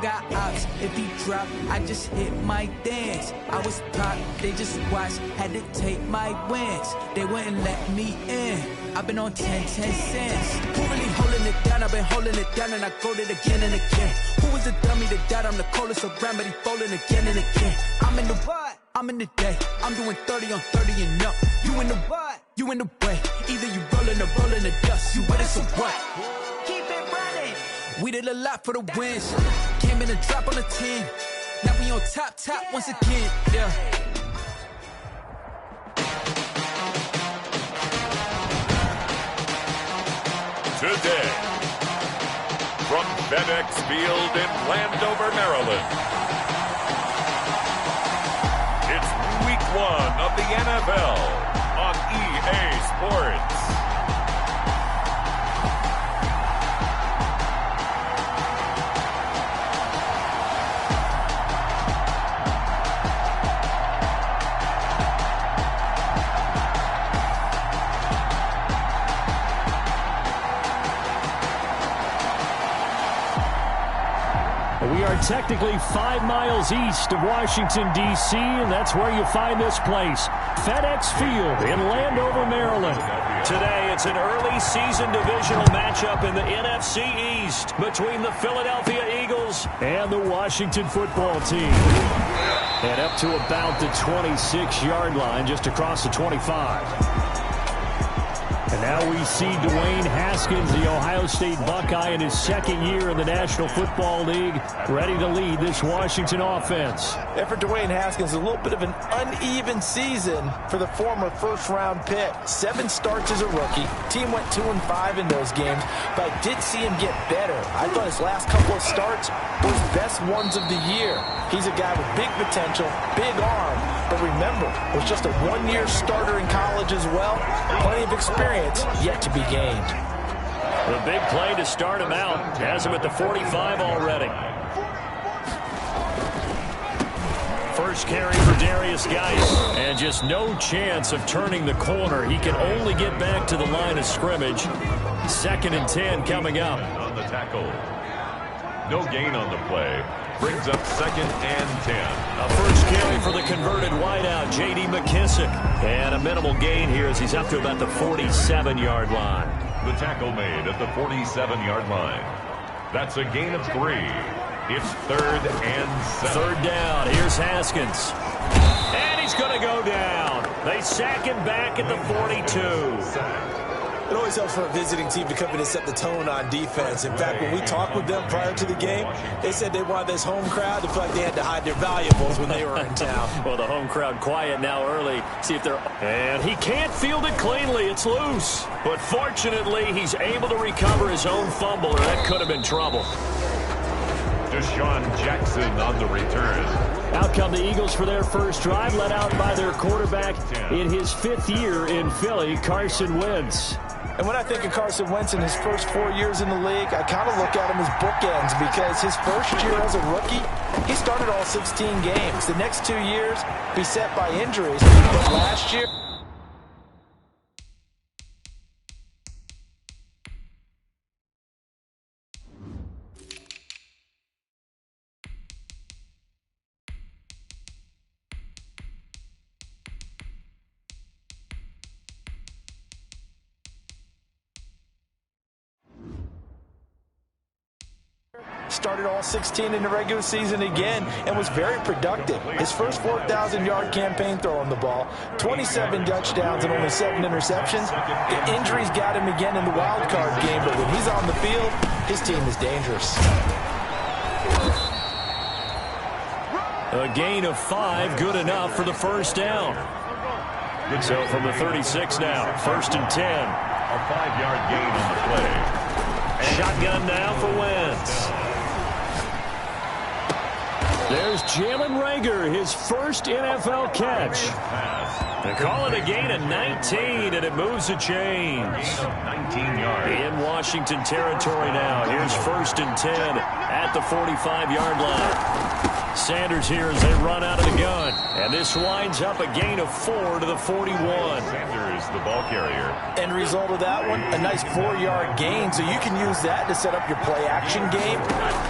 Got ops, if he drop, I just hit my dance. I was pop, they just watched, had to take my wins. They wouldn't let me in. I've been on 10 cents. Who really holding it down? I've been holding it down and I go it again and again. Who was the dummy that died? I'm the coldest around, but he folding again and again. I'm in the what? I'm in the day. I'm doing 30 on 30 and up. You in the what? You in the way. Either you rolling or rolling the dust. You with it, so what? Keep it running. We did a lot for the wins. Came in and drop on the 10. Now we on top once again. Yeah. Today, from FedEx Field in Landover, Maryland, it's Week 1 of the NFL on EA Sports. We are technically 5 miles east of Washington, D.C., and that's where you find this place, FedEx Field in Landover, Maryland. Today, it's an early season divisional matchup in the NFC East between the Philadelphia Eagles and the Washington football team. And up to about the 26-yard line, just across the 25. And now we see Dwayne Haskins, the Ohio State Buckeye, in his second year in the National Football League, ready to lead this Washington offense. And for Dwayne Haskins, a little bit of an uneven season for the former first-round pick. 7 starts as a rookie. Team went 2-5 in those games, but I did see him get better. I thought his last couple of starts were his best ones of the year. He's a guy with big potential, big arm, but remember, was just a 1-year starter in college as well. Plenty of experience yet to be gained. The big play to start him out has him at the 45 already. First carry for Darius Geis, and just no chance of turning the corner. He can only get back to the line of scrimmage. 2nd and 10 coming up. On the tackle. No gain on the play. Brings up 2nd and 10. A first carry for the converted wideout, J.D. McKissick. And a minimal gain here as he's up to about the 47-yard line. The tackle made at the 47-yard line. That's a gain of 3. It's 3rd and 7. 3rd down. Here's Haskins. And he's going to go down. They sack him back at the 42. It always helps for a visiting team to come in and set the tone on defense. In fact, when we talked with them prior to the game, they said they wanted this home crowd to feel like they had to hide their valuables when they were in town. Well, the home crowd quiet now early. See if they're... And he can't field it cleanly. It's loose. But fortunately, he's able to recover his own fumble, or that could have been trouble. Deshaun Jackson on the return. Out come the Eagles for their first drive, led out by their quarterback in his 5th year in Philly, Carson Wentz. And when I think of Carson Wentz in his first 4 years in the league, I kind of look at him as bookends because his first year as a rookie, he started all 16 games. The next 2 years, beset by injuries. But last year... started all 16 in the regular season again and was very productive. His first 4,000-yard campaign throwing the ball, 27 touchdowns and only 7 interceptions. The injuries got him again in the wild card game, but when he's on the field, his team is dangerous. A gain of 5, good enough for the first down. So from the 36 now, 1st and 10. A 5-yard gain on the play. Shotgun now for Wentz. There's Jalen Reagor, his first NFL catch. They call it a gain of 19, and it moves the chains. 19 yards. In Washington territory now. Here's 1st and 10. at the 45-yard line. Sanders here as they run out of the gun. And this winds up a gain of 4 to the 41. Sanders, the ball carrier. End result of that one, a nice 4-yard gain. So you can use that to set up your play-action game,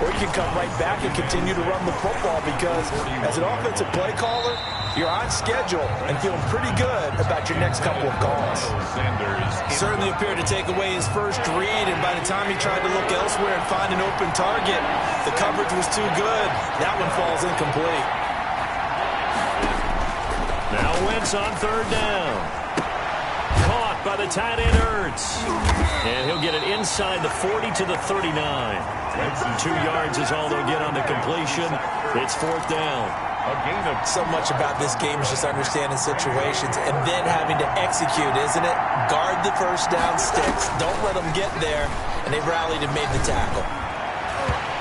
or you can come right back and continue to run the football because as an offensive play caller, you're on schedule and feeling pretty good about your next couple of calls. Sanders certainly appeared to take away his first read, and by the time he tried to look elsewhere and find an open target, the coverage was too good. That one falls incomplete. Now Wentz on third down. Caught by the tight end Ertz. And he'll get it inside the 40 to the 39. 2 yards is all they'll get on the completion. It's fourth down. a gain of so much about this game is just understanding situations and then having to execute, isn't it? Guard the first down sticks. Don't let them get there. And they rallied and made the tackle.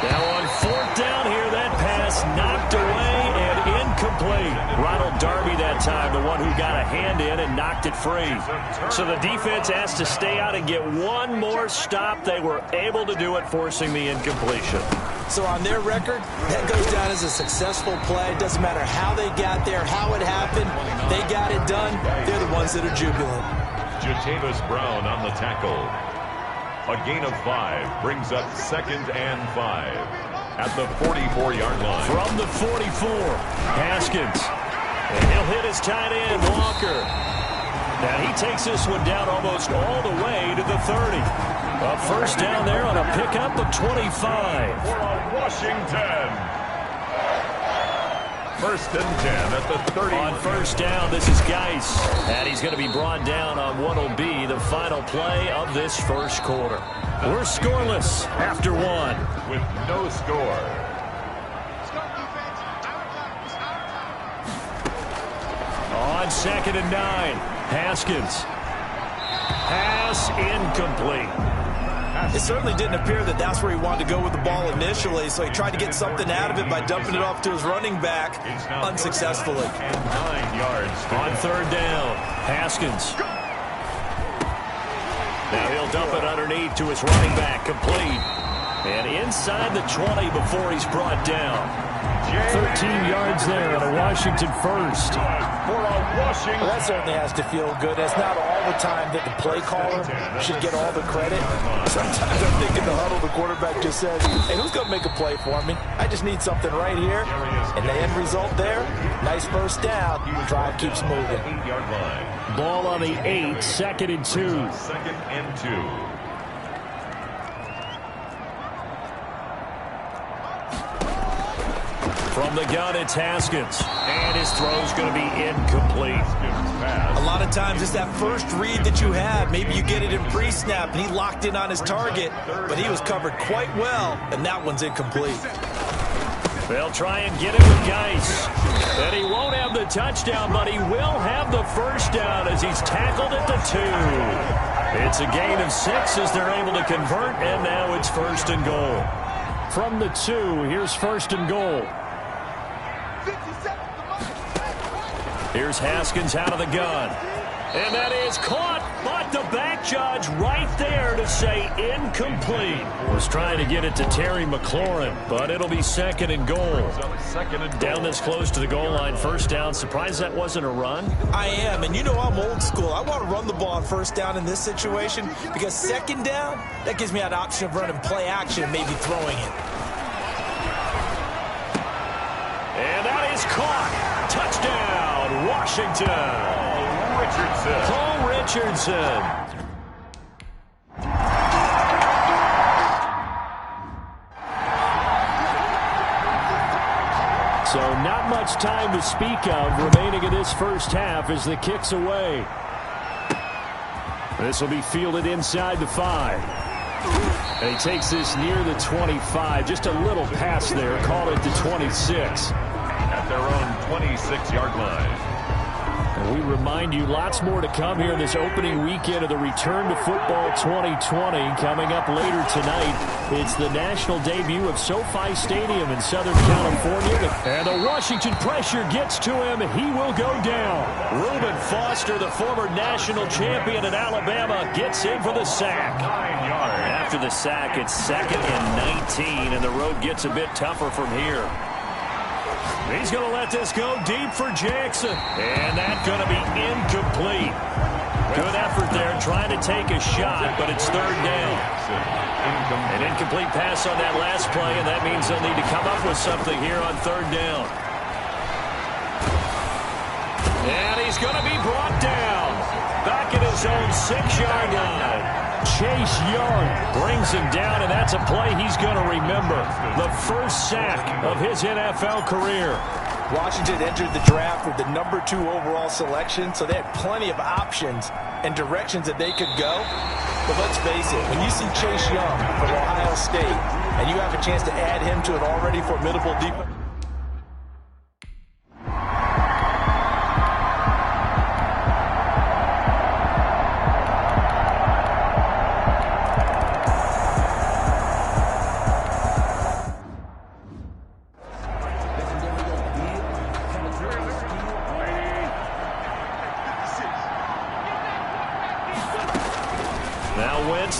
Now on fourth down here, that pass knocked away and incomplete. Ronald Darby that time, the one who got a hand in and knocked it free. So the defense has to stay out and get one more stop. They were able to do it, forcing the incompletion. So on their record, that goes down as a successful play. Doesn't matter how they got there, how it happened. They got it done. They're the ones that are jubilant. Jatavis Brown on the tackle. A gain of 5 brings up 2nd and 5 at the 44-yard line. From the 44, Haskins. And he'll hit his tight end, Walker. Now he takes this one down almost all the way to the 30. A first down there on a pickup of 25. For Washington. 1st and 10 at the 30. On first down, this is Geis. And he's going to be brought down on what will be the final play of this first quarter. We're scoreless after one. With no score. On 2nd and 9, Haskins. Pass incomplete. It certainly didn't appear that that's where he wanted to go with the ball initially, so he tried to get something out of it by dumping it off to his running back unsuccessfully. And 9 yards. On third down, Haskins. Now he'll dump it underneath to his running back, complete. And inside the 20 before he's brought down. 13 yards there on a Washington first. For a Washington. Well, that certainly has to feel good. It's not all the time that the play caller should get all the credit. Sometimes I'm thinking the huddle, the quarterback just says, hey, who's going to make a play for me? I just need something right here. And the end result there, nice first down. Drive keeps moving. 8-yard line. Ball on the 8, 2nd and 2. 2nd and 2. From the gun, it's Haskins. And his throw's going to be incomplete. A lot of times it's that first read that you have. Maybe you get it in pre-snap, and he locked in on his target, but he was covered quite well, and that one's incomplete. They'll try and get it with Geis. And he won't have the touchdown, but he will have the first down as he's tackled at the 2. It's a gain of 6 as they're able to convert, and now it's 1st and goal. From the 2, here's 1st and goal. Here's Haskins out of the gun. And that is caught, but the back judge right there to say incomplete. Was trying to get it to Terry McLaurin, but it'll be 2nd and goal. Down this close to the goal line, first down. Surprised that wasn't a run? I am, and you know I'm old school. I want to run the ball on first down in this situation because 2nd down, that gives me an option of running play action and maybe throwing it. And that is caught. Touchdown, Washington. Paul Richardson. So not much time to speak of remaining in this first half as the kick's away. This will be fielded inside the 5. And he takes this near the 25. Just a little pass there. Call it the 26. At their own 26-yard line. And we remind you, lots more to come here in this opening weekend of the Return to Football 2020. Coming up later tonight, it's the national debut of SoFi Stadium in Southern California. And the Washington pressure gets to him. He will go down. Reuben Foster, the former national champion at Alabama, gets in for the sack. 9 yards. after the sack, it's 2nd and 19, and the road gets a bit tougher from here. He's going to let this go deep for Jackson, and that's going to be incomplete. Good effort there, trying to take a shot, but it's 3rd down. An incomplete pass on that last play, and that means they'll need to come up with something here on 3rd down. And he's going to be brought down back at his own 6-yard line. Chase Young brings him down, and that's a play he's going to remember. The first sack of his NFL career. Washington entered the draft with the number 2 overall selection, so they had plenty of options and directions that they could go. But let's face it, when you see Chase Young from Ohio State and you have a chance to add him to an already formidable defense.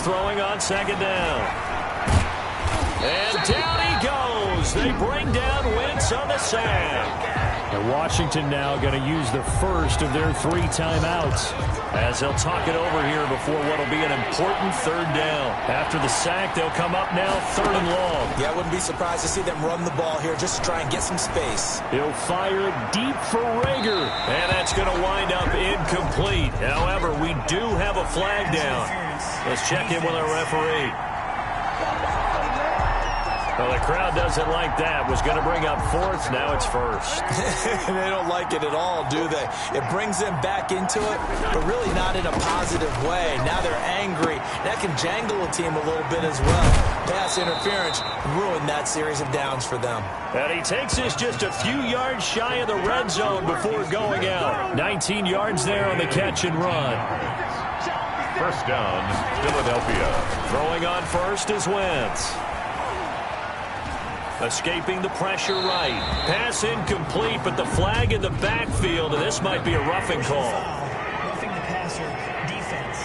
Throwing on 2nd down. And down he goes. They bring down Wentz on the sack. And Washington now going to use the first of their 3 timeouts as they'll talk it over here before what will be an important 3rd down. After the sack, they'll come up now 3rd and long. Yeah, I wouldn't be surprised to see them run the ball here just to try and get some space. He'll fire deep for Rager. And that's going to wind up incomplete. However, we do have a flag down. Let's check in with our referee. Well, the crowd doesn't like that. Was going to bring up 4th. Now it's 1st. They don't like it at all, do they? It brings them back into it, but really not in a positive way. Now they're angry. That can jangle a team a little bit as well. Pass interference ruined that series of downs for them. And he takes us just a few yards shy of the red zone before going out. 19 yards there on the catch and run. 1st down, Philadelphia. Throwing on 1st is Wentz. Escaping the pressure right. Pass incomplete, but the flag in the backfield, and this might be a roughing call. Roughing the passer, defense.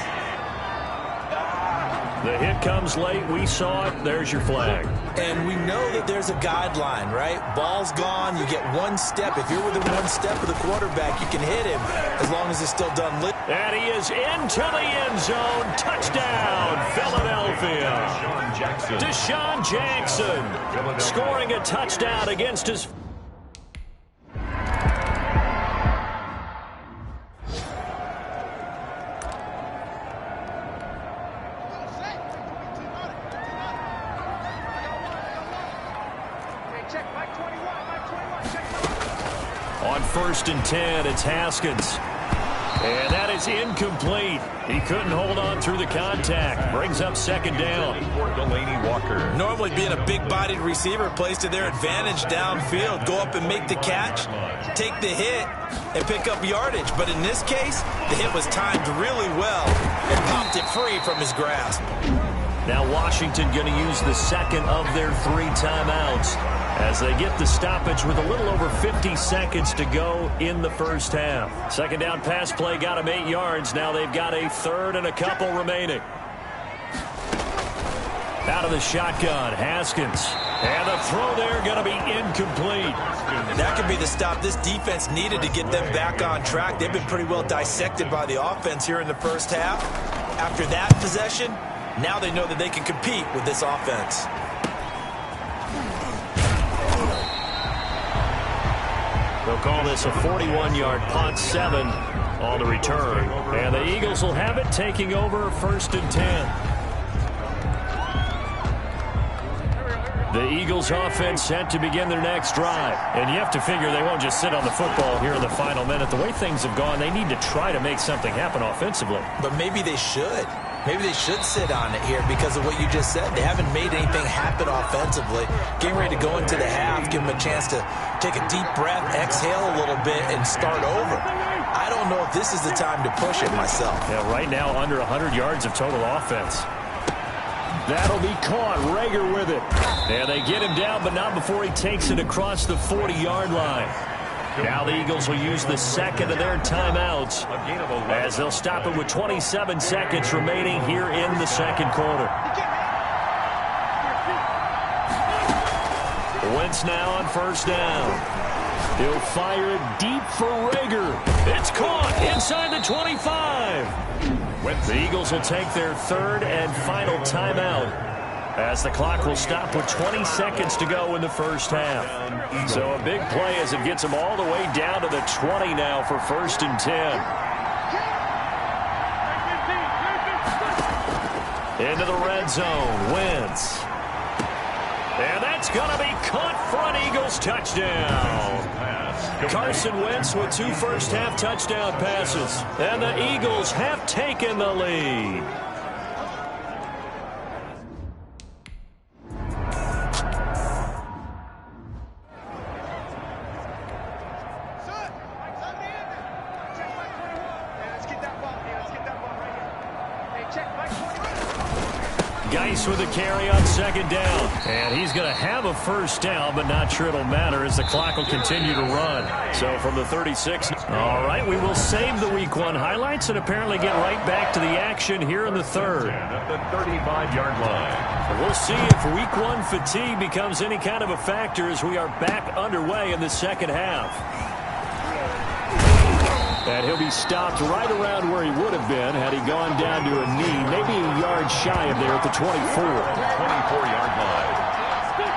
The hit comes late. We saw it. There's your flag. And we know that there's a guideline, right? Ball's gone. You get 1 step. If you're within 1 step of the quarterback, you can hit him as long as it's still done. And he is into the end zone. Touchdown, Philadelphia. Deshaun Jackson scoring a touchdown against his... On 1st and 10, it's Haskins. And that is incomplete. He couldn't hold on through the contact. Brings up 2nd down. Delaney Walker. Normally being a big-bodied receiver plays to their advantage downfield. Go up and make the catch, take the hit, and pick up yardage. But in this case, the hit was timed really well and popped it free from his grasp. Now Washington going to use the 2nd of their 3 timeouts as they get the stoppage with a little over 50 seconds to go in the first half. 2nd down pass play got them 8 yards. Now they've got a 3rd and a couple remaining. Out of the shotgun, Haskins. And the throw there going to be incomplete. That could be the stop this defense needed to get them back on track. They've been pretty well dissected by the offense here in the first half. After that possession, now they know that they can compete with this offense. They'll call this a 41-yard punt, 7 on the return. And the Eagles will have it, taking over 1st and 10. The Eagles offense set to begin their next drive. And you have to figure they won't just sit on the football here in the final minute. The way things have gone, they need to try to make something happen offensively. But maybe they should. Maybe they should sit on it here because of what you just said. They haven't made anything happen offensively. Getting ready to go into the half, give them a chance to take a deep breath, exhale a little bit, and start over. I don't know if this is the time to push it myself. Yeah, right now under 100 yards of total offense. That'll be caught. Rager with it. And they get him down, but not before he takes it across the 40-yard line. Now the Eagles will use the 2nd of their timeouts as they'll stop it with 27 seconds remaining here in the 2nd quarter. Wentz now on first down. He'll fire it deep for Rager. It's caught inside the 25. The Eagles will take their third and final timeout as the clock will stop with 20 seconds to go in the first half. So a big play as it gets them all the way down to the 20 now for 1st and 10. Into the red zone, Wentz. And that's going to be caught for an Eagles touchdown. Carson Wentz with 2 first-half touchdown passes. And the Eagles have taken the lead. Geis with a carry on 2nd down. And he's going to have a first down, but not sure it'll matter as the clock will continue to run. So from the 36. All right, we will save the Week 1 highlights and apparently get right back to the action here in the third. At the 35-yard line. We'll see if Week 1 fatigue becomes any kind of a factor as we are back underway in the second half. And he'll be stopped right around where he would have been had he gone down to a knee, maybe a yard shy of there at the 24. 24-yard line.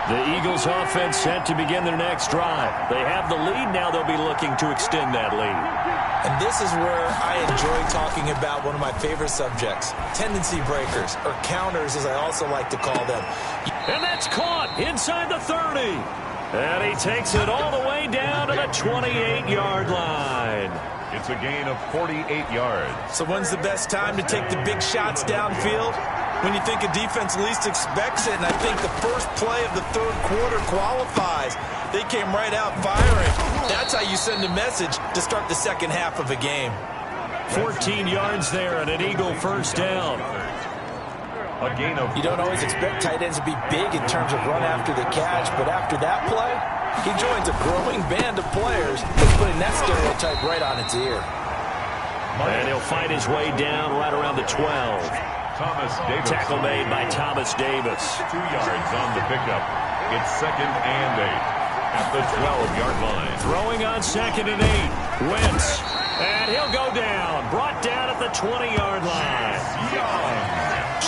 The Eagles offense set to begin their next drive. They have the lead. Now they'll be looking to extend that lead. And this is where I enjoy talking about one of my favorite subjects, tendency breakers, or counters as I also like to call them. And that's caught inside the 30. And he takes it all the way down to the 28-yard line. It's a gain of 48 yards. So when's the best time to take the big shots downfield? When you think a defense least expects it, and I think the first play of the third quarter qualifies. They came right out firing. That's how you send a message to start the second half of a game. 14 yards there and an Eagle first down. A gain of... You don't always expect tight ends to be big in terms of run after the catch, but after that play, he joins a growing band of players that's putting that stereotype right on its ear. And he'll find his way down right around the 12. Thomas Davis. Tackle made by Thomas Davis. 2 yards on the pickup. It's 2nd and 8 at the 12-yard line. Throwing on 2nd and 8. Wentz. And he'll go down. Brought down at the 20-yard line.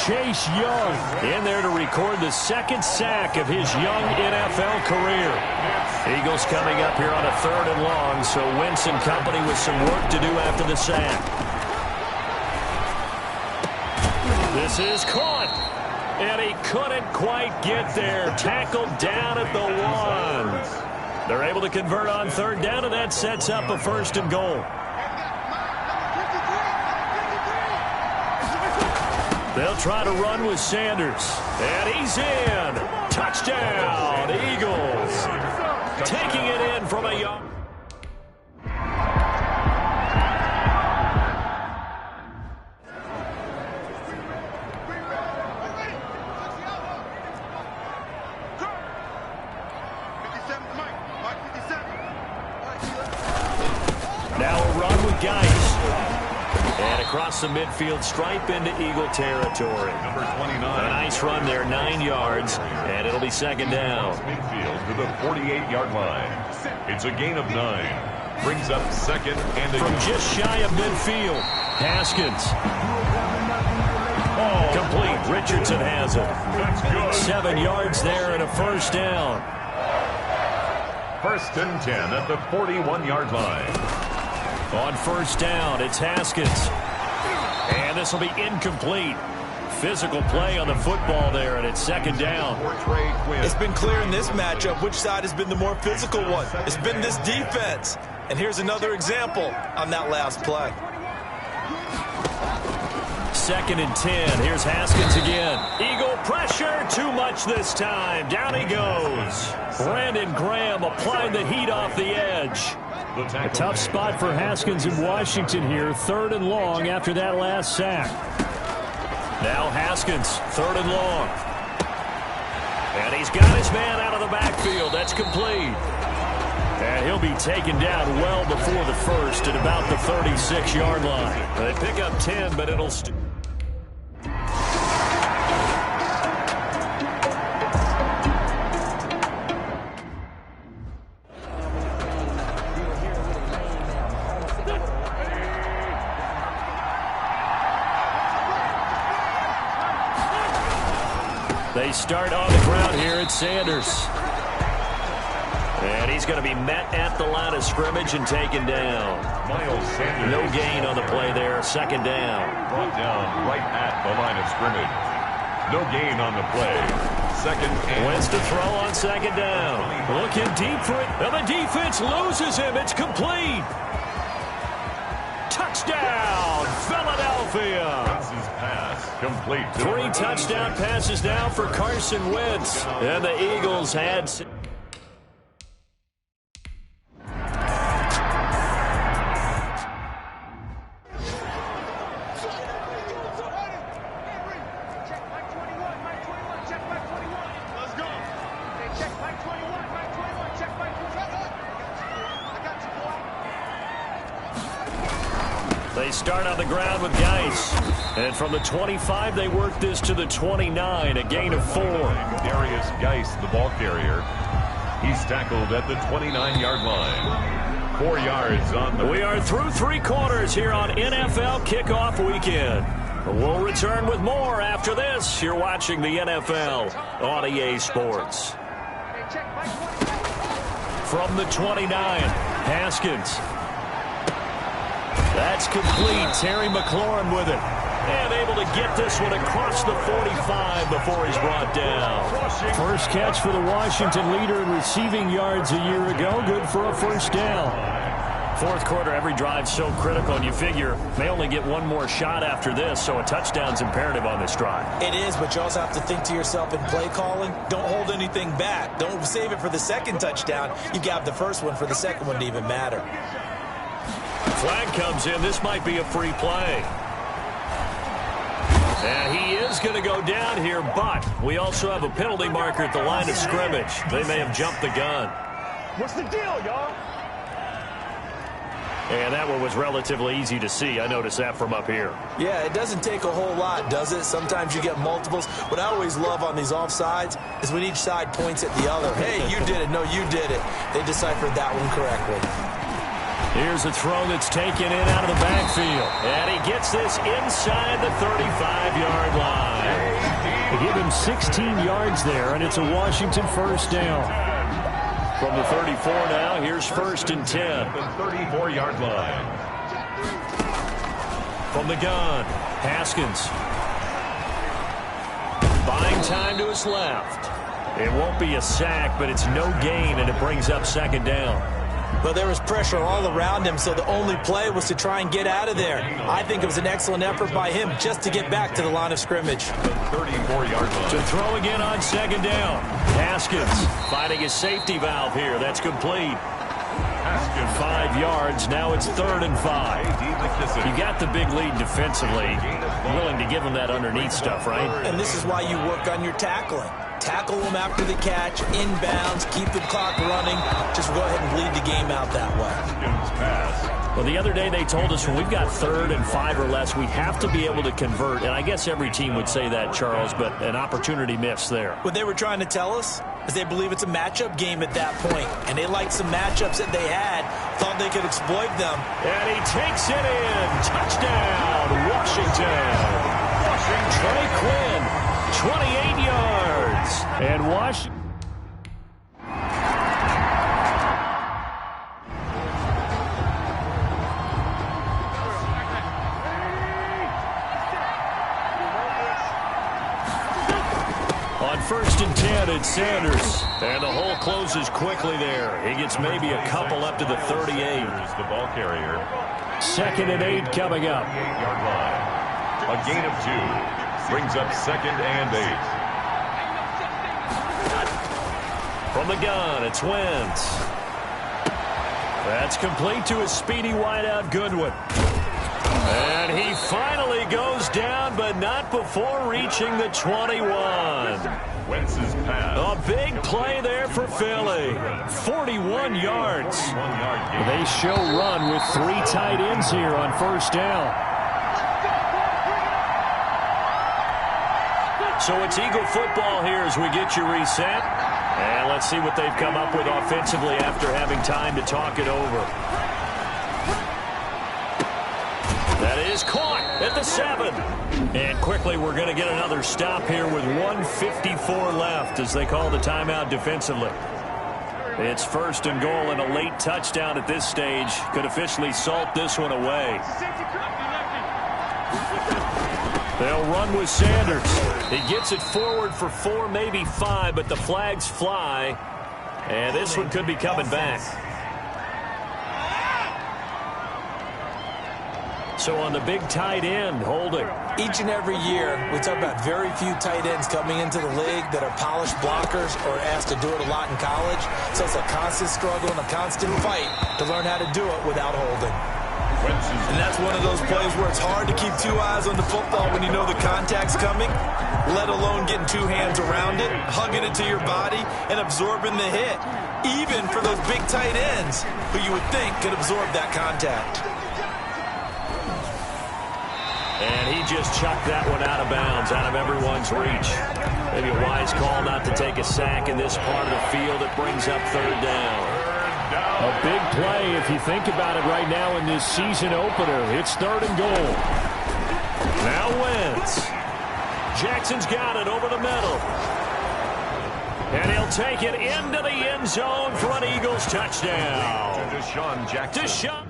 Chase Young in there to record the 2nd sack of his young NFL career. Eagles coming up here on a 3rd and long, so Wentz and company with some work to do after the sack. This is caught, and he couldn't quite get there. Tackled down at the 1. They're able to convert on 3rd down, and that sets up a 1st and goal. They'll try to run with Sanders. And he's in. Touchdown, Eagles. Taking it in from a yard. Now a run with Geis. And across the midfield stripe into Eagle territory. Number 29. A nice run there, 9 yards, and it'll be 2nd down. Midfield to the 48-yard line. It's a gain of 9. Brings up 2nd and 8. From just shy of midfield, Haskins. Complete. Richardson has it. That's good. 7 yards there and a 1st down. 1st and 10 at the 41-yard line. On 1st down, it's Haskins. And this will be incomplete. Physical play on the football there, and it's 2nd down. It's been clear in this matchup which side has been the more physical one. It's been this defense. And here's another example on that last play. 2nd and 10. Here's Haskins again. Eagle pressure. Too much this time. Down he goes. Brandon Graham applying the heat off the edge. A tough spot for Haskins in Washington here. 3rd and long after that last sack. Now Haskins, 3rd and long. And he's got his man out of the backfield. That's complete. And he'll be taken down well before the 1st at about the 36-yard line. They pick up 10, but it'll still... They start on the ground here at Sanders. And he's going to be met at the line of scrimmage and taken down. Miles Sanders. No gain on the play there. Second down. Brought down right at the line of scrimmage. No gain on the play. Second and Wentz to throw on second down. Looking deep for it. And the defense loses him. It's complete. Touchdown, Philadelphia. Wentz's pass complete. Three touchdown passes now for Carson Wentz. And the Eagles had... They start on the ground with Geis. And from the 25, they work this to the 29, a gain of 4. Darius Geis, the ball carrier. He's tackled at the 29-yard line. 4 yards on the... We are through 3 quarters here on NFL Kickoff Weekend. We'll return with more after this. You're watching the NFL on EA Sports. From the 29, Haskins. That's complete. Terry McLaurin with it. And able to get this one across the 45 before he's brought down. First catch for the Washington leader in receiving yards a year ago. Good for a first down. Fourth quarter, every drive's so critical, and you figure they only get one more shot after this, so a touchdown's imperative on this drive. It is, but you also have to think to yourself in play calling, don't hold anything back. Don't save it for the second touchdown. You got the first one for the second one to even matter. Flag comes in. This might be a free play. And he is going to go down here, but we also have a penalty marker at the line of scrimmage. They may have jumped the gun. What's the deal, y'all? And that one was relatively easy to see. I noticed that from up here. Yeah, it doesn't take a whole lot, does it? Sometimes you get multiples. What I always love on these offsides is when each side points at the other. Hey, you did it. No, you did it. They deciphered that one correctly. Here's a throw that's taken in out of the backfield. And he gets this inside the 35-yard line. They give him 16 yards there, and it's a Washington first down. From the 34 now, here's first and 10. The 34-yard line. From the gun, Haskins. Buying time to his left. It won't be a sack, but it's no gain, and it brings up second down. But there was pressure all around him, so the only play was to try and get out of there. I think it was an excellent effort by him just to get back to the line of scrimmage. The 34-yard line. To throw again on second down. Haskins finding his safety valve here. That's complete. Haskins. 5 yards. Now it's 3rd and 5. You got the big lead defensively. Willing to give him that underneath stuff, right? And this is why you work on your tackling. Tackle them after the catch, inbounds, keep the clock running. Just go ahead and bleed the game out that way. Well, the other day they told us when we've got 3rd and 5 or less, we have to be able to convert. And I guess every team would say that, Charles, but an opportunity missed there. What they were trying to tell us is they believe it's a matchup game at that point. And they liked some matchups that they had, thought they could exploit them. And he takes it in. Touchdown, Washington. Trey Quinn, 28 yards. And Washington. On 1st and 10, it's Sanders. And the hole closes quickly there. He gets maybe a couple up to the 38. Here's the ball carrier. 2nd and 8 coming up. 8-yard line. A gain of 2. Brings up 2nd and 8. From the gun, it's Wentz. That's complete to his speedy wideout, Goodwin. And he finally goes down, but not before reaching the 21. Wentz's pass. A big play there for Philly. 41 yards. They show run with 3 tight ends here on first down. So it's Eagle football here as we get you reset. And let's see what they've come up with offensively after having time to talk it over. That is caught at the 7. And quickly we're going to get another stop here with 1:54 left as they call the timeout defensively. It's 1st and goal, and a late touchdown at this stage could officially salt this one away. They'll run with Sanders. He gets it forward for 4, maybe 5, but the flags fly, and this one could be coming back. So on the big tight end, holding. Each and every year, we talk about very few tight ends coming into the league that are polished blockers or asked to do it a lot in college. So it's a constant struggle and a constant fight to learn how to do it without holding. And that's one of those plays where it's hard to keep 2 eyes on the football when you know the contact's coming, let alone getting 2 hands around it, hugging it to your body, and absorbing the hit, even for those big tight ends who you would think could absorb that contact. And he just chucked that one out of bounds, out of everyone's reach. Maybe a wise call not to take a sack in this part of the field. It brings up 3rd down. A big play if you think about it right now in this season opener. It's 3rd and goal. Now Wentz. Jackson's got it over the middle. And he'll take it into the end zone for an Eagles touchdown. Deshaun Jackson. Deshaun.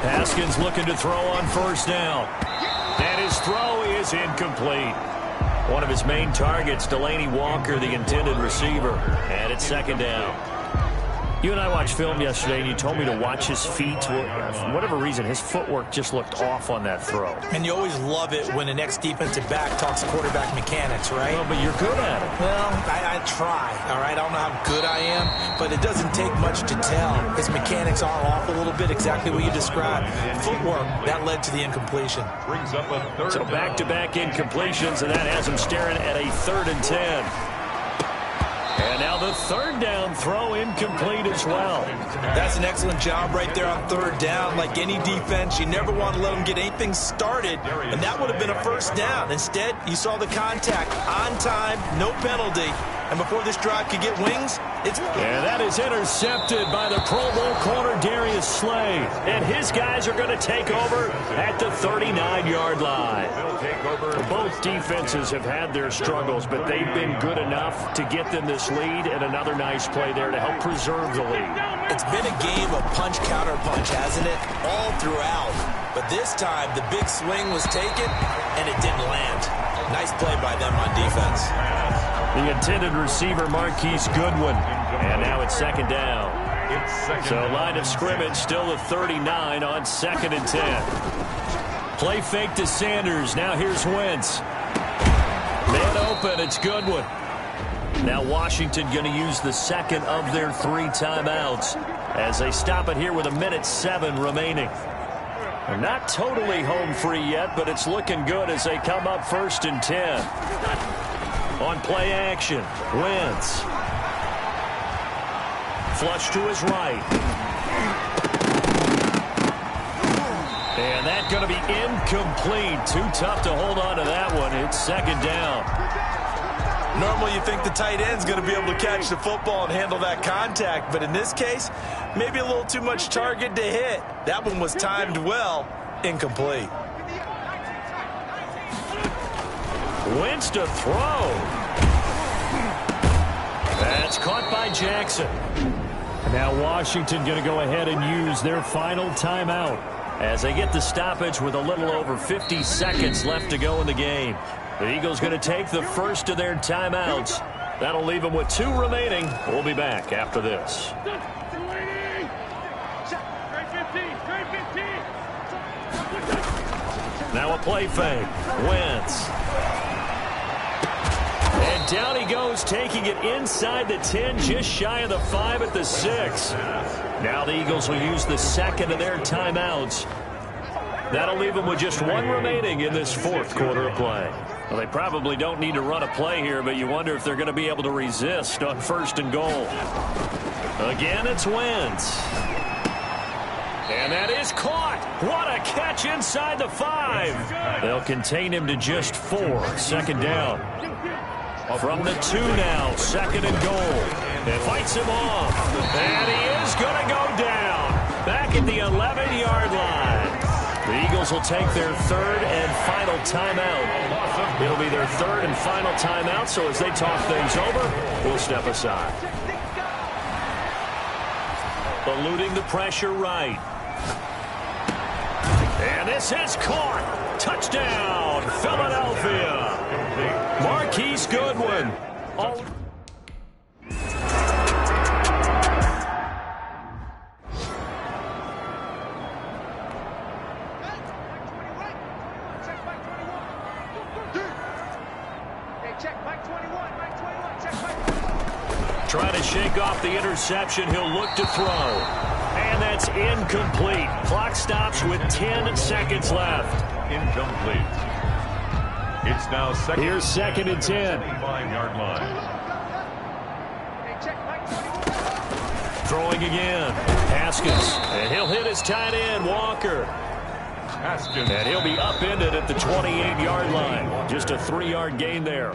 Haskins looking to throw on 1st down. And his throw is incomplete. One of his main targets, Delaney Walker, the intended receiver. And it's 2nd down. You and I watched film yesterday, and you told me to watch his feet. For whatever reason, his footwork just looked off on that throw. And you always love it when the next defensive back talks quarterback mechanics, right? Well, but you're good at it. Well, I try, all right? I don't know how good I am, but it doesn't take much to tell. His mechanics are off a little bit, exactly what you described. Footwork, that led to the incompletion. Brings up a 3rd So back-to-back incompletions, and that has him staring at a 3rd and 10. And now the 3rd down throw incomplete as well. That's an excellent job right there on 3rd down. Like any defense, you never want to let them get anything started, and that would have been a 1st down. Instead, you saw the contact on time, no penalty. And before this drive could get wings, it's... And that is intercepted by the Pro Bowl corner, Darius Slay. And his guys are going to take over at the 39-yard line. Both defenses have had their struggles, but they've been good enough to get them this lead, and another nice play there to help preserve the lead. It's been a game of punch-counter-punch, hasn't it? All throughout. But this time, the big swing was taken, and it didn't land. Nice play by them on defense. The intended receiver, Marquise Goodwin. And now it's 2nd down. So line of scrimmage still the 39 on 2nd and 10. Play fake to Sanders. Now here's Wentz. Man open. It's Goodwin. Now Washington going to use the 2nd of their 3 timeouts as they stop it here with 1:07 remaining. They're not totally home free yet, but it's looking good as they come up 1st and 10. On play action, Wentz. Flush to his right. And that's going to be incomplete. Too tough to hold on to that one. It's 2nd down. Normally you think the tight end's going to be able to catch the football and handle that contact, but in this case, maybe a little too much target to hit. That one was timed well, incomplete. Wentz to throw. That's caught by Jackson. Now Washington going to go ahead and use their final timeout as they get the stoppage with a little over 50 seconds left to go in the game. The Eagles going to take the first of their timeouts. That'll leave them with 2 remaining. We'll be back after this. Now a play fake. Wentz. And down he goes, taking it inside the 10, just shy of the 5 at the 6. Now the Eagles will use the 2nd of their timeouts. That'll leave them with just 1 remaining in this 4th quarter of play. Well, they probably don't need to run a play here, but you wonder if they're going to be able to resist on 1st and goal. Again, it's Wentz. And that is caught. What a catch inside the 5. They'll contain him to just 4. Second down. From the 2 now, second and goal. It fights him off. And he is going to go down. Back at the 11-yard line. The Eagles will take their third and final timeout. It'll be their third and final timeout, so as they talk things over, we'll step aside. Eluding the pressure right. And this is caught. Touchdown, Philadelphia. Marquise Goodwin. Trying to shake off the interception. He'll look to throw. And that's incomplete. Clock stops with 10 seconds left. Incomplete. It's now second. Here's second and 10. 5-yard line. Throwing again. Haskins. And he'll hit his tight end, Walker. Haskins. And he'll be upended at the 28-yard line. Just a 3-yard gain there.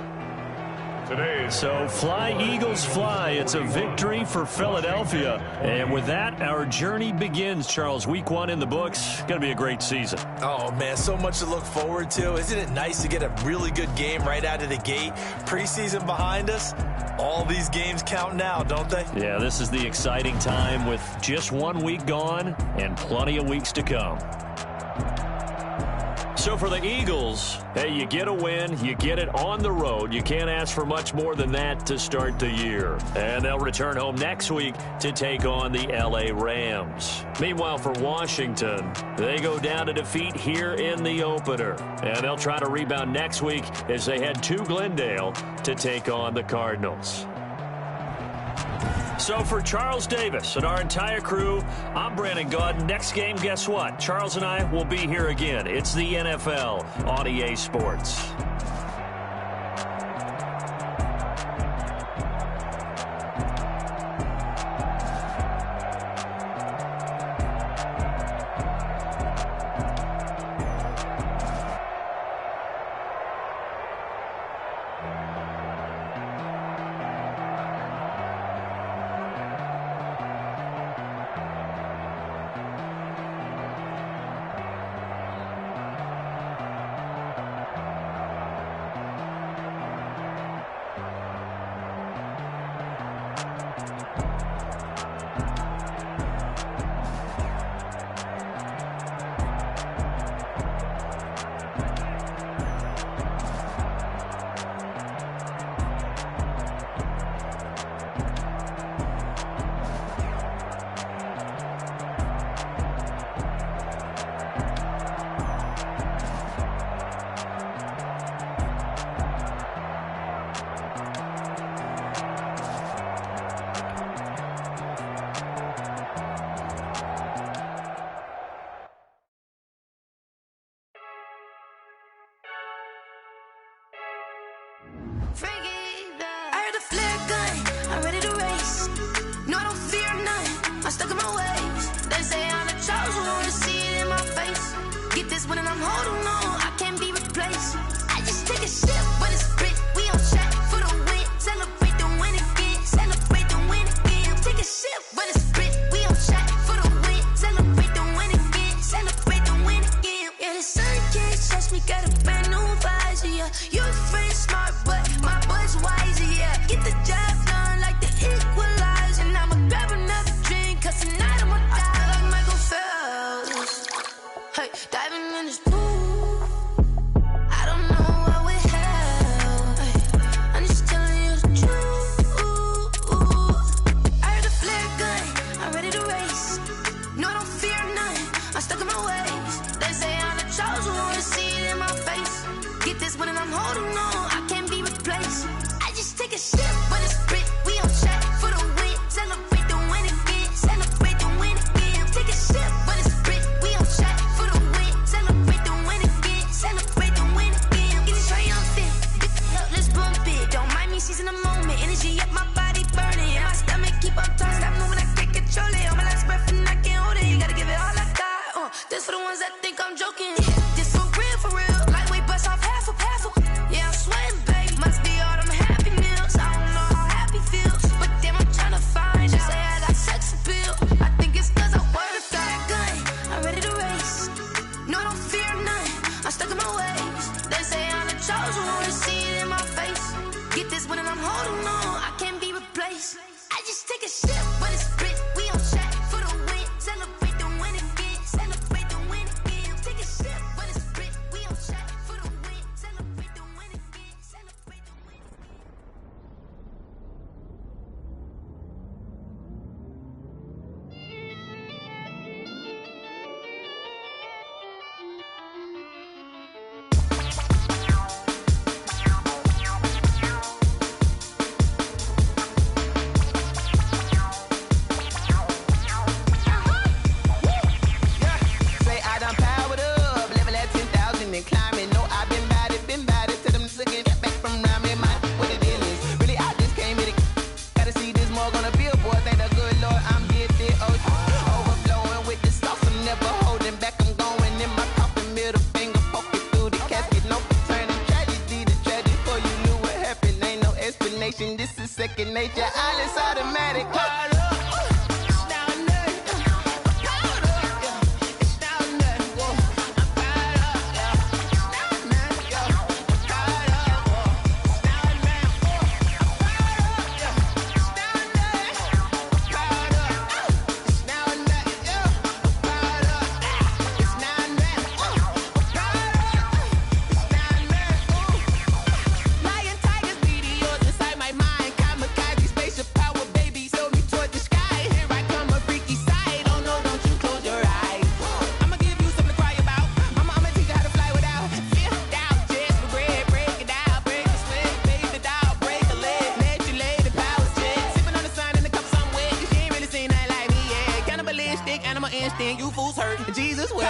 So fly, Eagles, fly. It's a victory for Philadelphia. And with that, our journey begins, Charles. Week 1 in the books. Going to be a great season. Oh, man, so much to look forward to. Isn't it nice to get a really good game right out of the gate? Preseason behind us. All these games count now, don't they? Yeah, this is the exciting time with just 1 week gone and plenty of weeks to come. So for the Eagles, hey, you get a win, you get it on the road. You can't ask for much more than that to start the year. And they'll return home next week to take on the LA Rams. Meanwhile, for Washington, they go down to defeat here in the opener. And they'll try to rebound next week as they head to Glendale to take on the Cardinals. So for Charles Davis and our entire crew, I'm Brandon Gaudin. Next game, guess what? Charles and I will be here again. It's the NFL on EA Sports. I heard a flare gun, I'm ready to race. No, I don't fear none, I'm stuck in my ways. They say I'm the chosen one, to see it in my face. Get this one and I'm holding on, I can't be replaced. I just take a sip, but it's split, we on shot for the win. Celebrate the win again, celebrate the win again. Take a sip, but it's split, we on shot for the win. Celebrate the win again, celebrate the win again. Yeah, the sun can't touch me, got a brand new visor, yeah. You're friend smart, but my boy's wiser, yeah. Get the job done like the equalizer. And I'ma grab another drink, cause tonight I'm just take a sip, but it's split. We on track for the win. Celebrate the win again. Celebrate the win again. Take a sip, but it's split. We on track for the win. Celebrate the win again. Celebrate the win again. Say I done powered up, level at 10,000 and climbing. No, I've been bad it to them looking back from around me. My what the deal is. Really, I just came here to gotta see this more on a billboard. Thank the good Lord, I'm gifted. Oh, overflowing with the sauce. I'm never holding back. I'm going in my coffin, middle finger poking through the casket. No turning tragedy to tragedy. For you knew what happened, ain't no explanation. This is second nature. All is automatic. Caught up. Lion, tigers, meteors inside my mind. Kamikaze, spaceship power, baby, sold me toward the sky. Here I come, a freaky side. Oh no, don't you close your eyes. I'ma give you something to cry about. I'ma teach you how to fly without fear. Doubt, just regret. Break it out, break the sweat, bathe the doll, break a leg. Let you lay the power jet. Sipping on the sun in the cup somewhere. Cause you ain't really seen nothing like me yet. Cannibalistic, animal instinct, you fools hurt. Jesus will.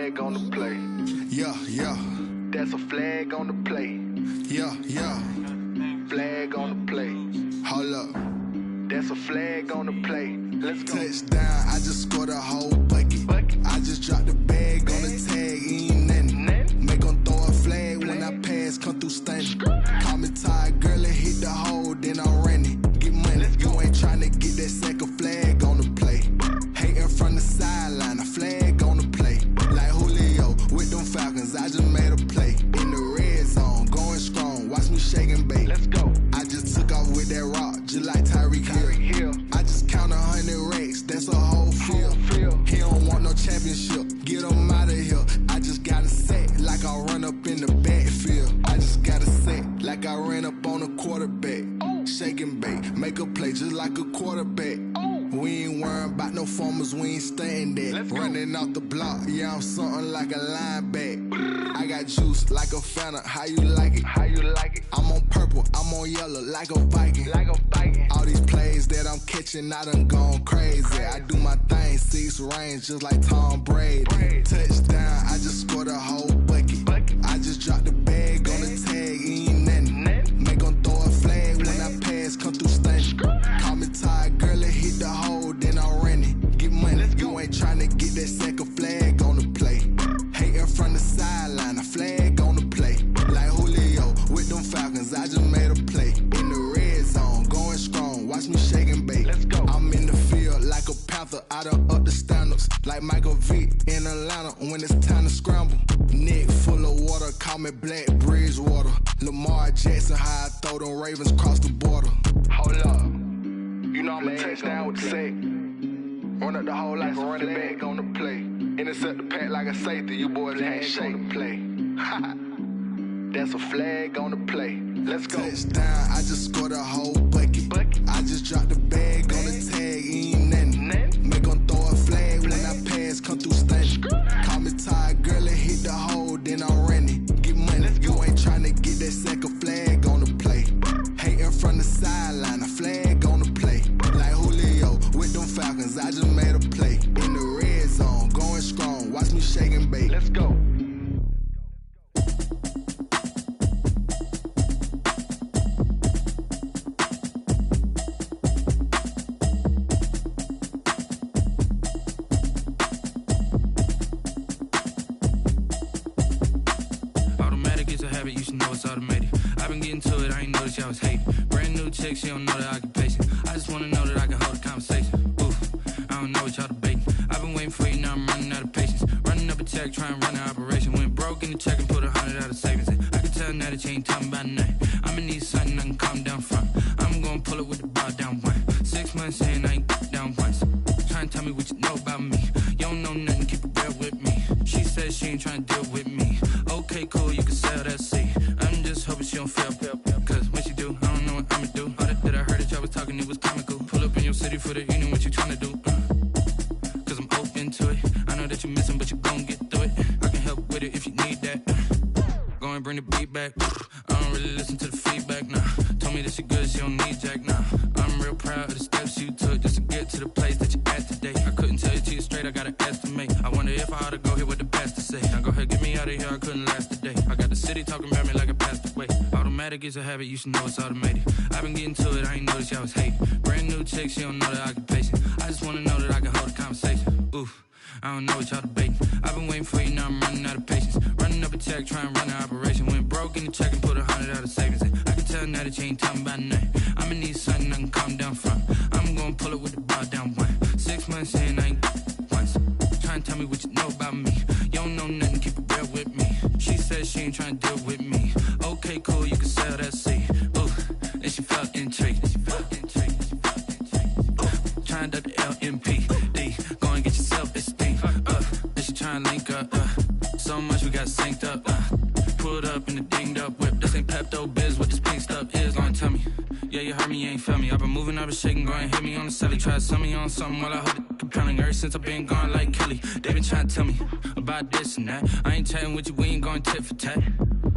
flag on the play. Yeah, yeah. That's a flag on the play. Yeah, yeah. Flag on the play. Hold up. That's a flag on the play. Let's go. Touchdown, I just scored a whole bucket. I just dropped the bag on the tag, ain't nothing. Make them throw a flag when I pass, come through stunning. Call me tired, girl, and hit the hole, then I'm running. Get money, you ain't tryna get that second flag on the play. Hating from the sideline, a flag on the play. Like Julio with them Falcons, I just made a play. In the red zone, going strong, watch me shake and bake. Let's go. I just took off with that rock, just like Tyreek Hill. I just count 100 racks, that's a whole field. He don't want no championship, get him out of here. I just got a set, like I run up in the backfield. I just got a set, like I ran up on a quarterback. Shake and bake, make a play just like a quarterback. We ain't worrying about no formers, we ain't staying there. Running off the block, yeah, I'm something like a linebacker. I got juice like a Fanta, how you like it? How you like it? I'm on purple, I'm on yellow, like a Viking. Like a Viking. All these plays that I'm catching, I done gone crazy. I do my thing, 6 range, just like Tom Brady. Touchdown, I just scored a whole bucket. I just dropped the bag on the tag, ain't nothing. Make them throw a flag when I pass, come through stunning. Call me tired, girl, and hit the hole, then I'm running. Get money, you ain't tryna get that second flag on the play. Hating from the sideline, a flag on the play. Like Julio with them Falcons, I just made a play. In the red zone, going strong, watch me shake and bake. Let's go. I'm in the field like a Panther, I done up the standards. Like Michael Vick in Atlanta when it's time to scramble. Neck full of water, call me Black Bridgewater. Lamar Jackson, how I throw them Ravens cross the border. Hold up. You know I'm a touchdown with the sack. Run up the hole like a running back on the play. Intercept the pack like a safety. You boys ain't shake the play. That's a flag on the play. Let's go. Touchdown, I just scored a whole bucket. I just dropped the bag on the tag, ain't nothing. Make them throw a flag when I pass, come through stunning. Call me tired, girl, and hit the hole, then I'm running. Get money, you ain't tryna get that second flag on the play. Hating from the sideline, a flag on the play. Like Julio with them Falcons, I just made a play. In the red zone, going strong, watch me shake and bake. Let's go. You should know it's automated. I've been getting to it, I ain't noticed y'all was hating. Brand new chick, she don't know the occupation. I just wanna know that I can hold a conversation. Oof, I don't know what y'all debating. I've been waiting for you, now I'm running out of patience. Running up a check, trying to run an operation. Went broke in the check and put 100 out of savings in. I can tell now that you ain't talking about nothing. I'ma need something I can calm down from. I'm gonna pull it with the bar down one. 6 months in, I ain't down once. Trying to tell me what you know about me. You don't know nothing, keep it real with me. She says she ain't trying to deal with me. Okay, cool, you can sell that seat. I'm just hoping she don't fail. Cause when she do, I don't know what I'ma do. All that I heard that y'all was talking, it was comical. Pull up in your city for the evening, what you tryna do? Cause I'm open to it. I know that you're missing, but you gon' get through it. I can help with it if you need that. Go and bring the beat back. I don't really listen to the feedback, nah. Told me that she good, she don't need jack, nah. I'm real proud of the steps you took just to get to the place that you at today. I couldn't tell you to you straight, I gotta estimate. I wonder if I ought to go here with the pastor say. Now go ahead, get me out of here, I couldn't last a day. I got the city talking about me like I passed away. Automatic is a habit, you should know it's automated. I've been getting to it, I ain't noticed y'all was hating. Brand new chick, she don't know the occupation. I just wanna know that I can hold a conversation. Oof, I don't know what y'all debating. I've been waiting for you, now I'm running out of patience. Running up a check, trying to run an operation. Went broke in the check and put 100 out of savings in. I can tell now that you ain't talking about nothing. I'ma need something I can calm down from. I'm gonna pull it with the bar down one. 6 months in, I ain't once. Trying to tell me what you know about me. You don't know nothing, keep it real with me. She says she ain't trying to deal with me. Okay, cool, you can sell that seat. Ooh, and she felt intrigued. Trying to duck the LMPD. Go and get your self-esteem up. Then she trying to link up. So much we got synced up. Pulled up in the dinged up whip. This ain't Pepto-Biz, what this pink stuff is. Gonna tell me. Yeah, you heard me, you ain't felt me. I've been moving, I've been shaking, go and hit me on the celly. Try to sell me on something while I hold it compelling. Ever since I've been gone like Kelly, they been trying to tell me about this and that. I ain't chatting with you, we ain't going tit for tat.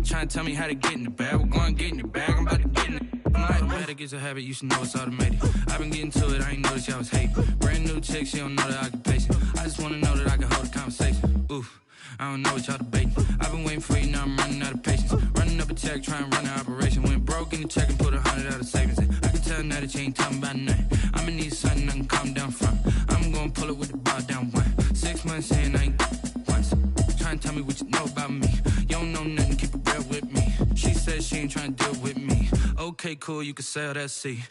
Trying to tell me how to get in the bag, we're going to get in the bag, I'm about to get in it. Automatic is a habit, you should know it's automated. I've been getting to it, I ain't noticed y'all was hating. Brand new chick, she don't know that I can pace it. I just wanna know that I can hold a conversation. Oof, I don't know what y'all debating. I've been waiting for you, now I'm running out of patience. Running up a check, trying to run an operation. Went broke in the check and put 100 out of savings in. I can tell now that you ain't talking about nothing. I'ma need something I can calm down from. I'm gonna pull it with the bar down one. 6 months in, I ain't once. Trying to tell me what you know about me. You don't know nothing, keep it real with me. She said she ain't trying to deal with me. Okay, cool, you can sell that C.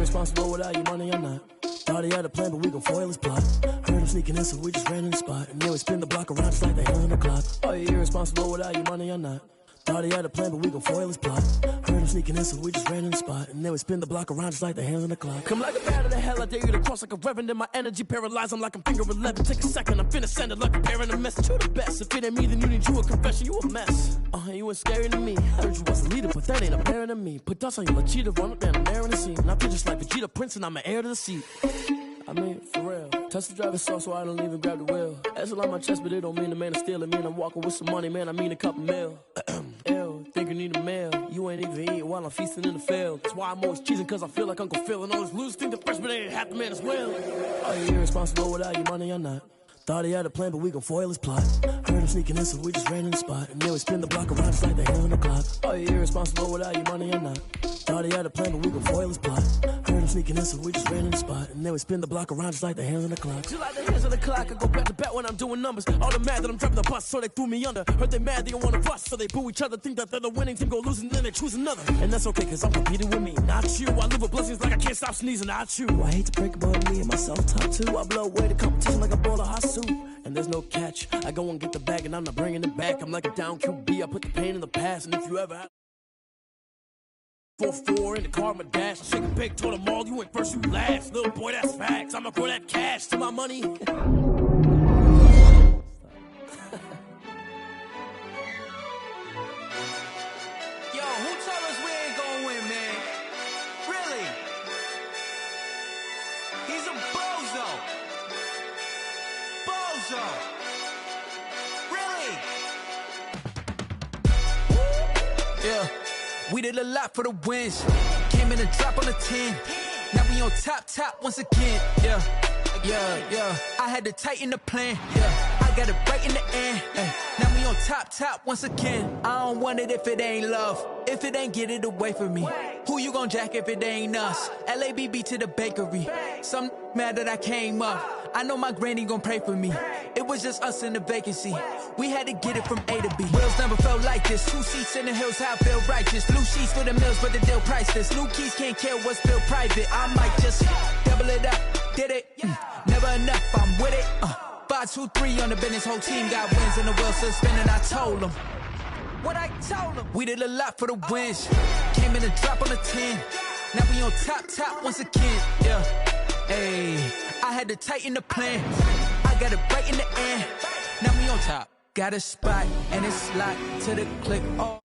Irresponsible without your money or not. Thought he had a plan, but we gon' foil his plot. Heard him sneaking in, so we just ran in the spot. And then we spin the block around just like the hands on the clock. Are you irresponsible without your money or not? Thought he had a plan, but we gon' foil his plot. Heard him sneaking in, so we just ran in the spot. And then we spin the block around just like the hands on the clock. Come like a bat of the hell, I dare you to cross like a reverend. And my energy paralyzed, I'm like I'm finger 11. Take a second, I'm finna send it like a parent a message. You the best, if it ain't me, then you need you a confession. You a mess, you ain't scary to me. Heard you was a leader, but that ain't apparent to me. Put dust on you, cheetah, run up down the air in the scene. And I feel just like Vegeta Prince, and I'm an heir to the seat. I mean, for real. Touch the driver's soft so I don't even grab the wheel. That's on my chest, but it don't mean the man is stealing. Mean I'm walking with some money, man, I mean a couple mil. Ew, think you need a meal. You ain't even eating while I'm feasting in the field. That's why I'm always cheesing, cause I feel like Uncle Phil. And all those losers think the freshman ain't half the man as well. Are you irresponsible without your money or not? Thought he had a plan, but we gon' foil his plot. Heard him sneaking in, so we just ran in the spot. And then we spin the block around just like the hands on the clock. Are you irresponsible without your money or not? Thought he had a plan, but we gon' foil his plot. Heard him sneaking in, so we just ran in the spot. And then we spin the block around just like the hands on the clock. Just like the hands on the clock, I go back to back when I'm doing numbers. All the mad that I'm driving the bus, so they threw me under. Heard they mad, they don't wanna bust, so they boo each other. Think that they're the winning team, go losing, then they choose another. And that's okay, cause I'm competing with me, not you. I live with blessings like I can't stop sneezing, not you. I hate to break about me and my self-talk too. I blow away the competition like a bowl of hot soup. And there's no catch, I go and get the bag and I'm not bringing it back. I'm like a down QB, I put the pain in the past. And if you ever had 4-4 in the car, my dash, shake a big, told them all, you ain't first, you last. Little boy, that's facts, I'ma grow that cash to my money. We did a lot for the wins. Came in a drop on a 10. Now we on top once again. Yeah. I had to tighten the plan. Yeah. I got it right in the end. Now we on top once again. I don't want it if it ain't love. If it ain't, get it away from me. Who you gon' jack if it ain't us? LABB to the bakery. Some mad that I came up. I know my granny gon' pray for me. It was just us in the vacancy. We had to get it from A to B. Wheels never felt like this. 2 seats in the hills, how I feel righteous. Blue sheets for the mills, but the deal priceless. New keys can't care what's still private. I might just double it up. Did it? Never enough, I'm with it. 5, 2, 3 on the business. Whole team got wins and the wheels still spinning. I told them what I told them. We did a lot for the wins. Came in a drop on a 10. Now we on top once again. Yeah. Hey, I had to tighten the plan. I got it right in the end. Now we on top. Got a spot and it's locked to the click. Oh.